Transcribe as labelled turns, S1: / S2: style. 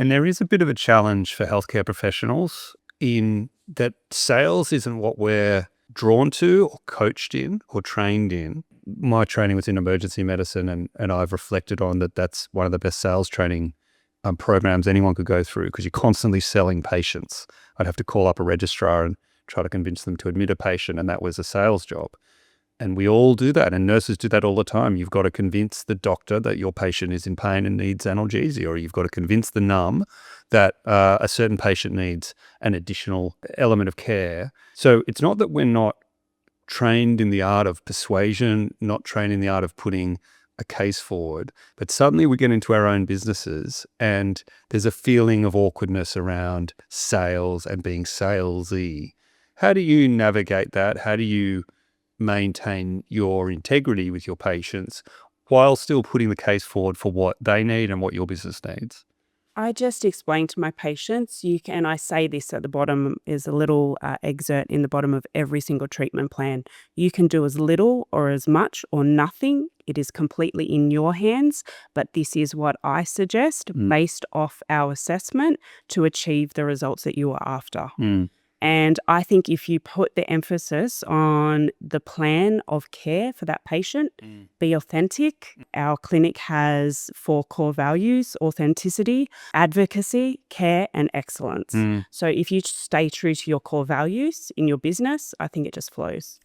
S1: And there is a bit of a challenge for healthcare professionals in that sales isn't what we're drawn to or coached in or trained in. My training was in emergency medicine, and I've reflected on that. That's one of the best sales training programs anyone could go through, because you're constantly selling patients. I'd have to call up a registrar and try to convince them to admit a patient, and that was a sales job. And we all do that, and nurses do that all the time. You've got to convince the doctor that your patient is in pain and needs analgesia, or you've got to convince the nurse that a certain patient needs an additional element of care. So it's not that we're not trained in the art of persuasion, not trained in the art of putting a case forward, but suddenly we get into our own businesses and there's a feeling of awkwardness around sales and being salesy. How do you navigate that? How do you maintain your integrity with your patients while still putting the case forward for what they need and what your business needs?
S2: I just explain to my patients, and I say this at the bottom, is a little excerpt in the bottom of every single treatment plan. You can do as little or as much or nothing. It is completely in your hands, but this is what I suggest based off our assessment to achieve the results that you are after. And I think if you put the emphasis on the plan of care for that patient, be authentic. Our clinic has 4 core values: authenticity, advocacy, care, and excellence. So if you stay true to your core values in your business, I think it just flows.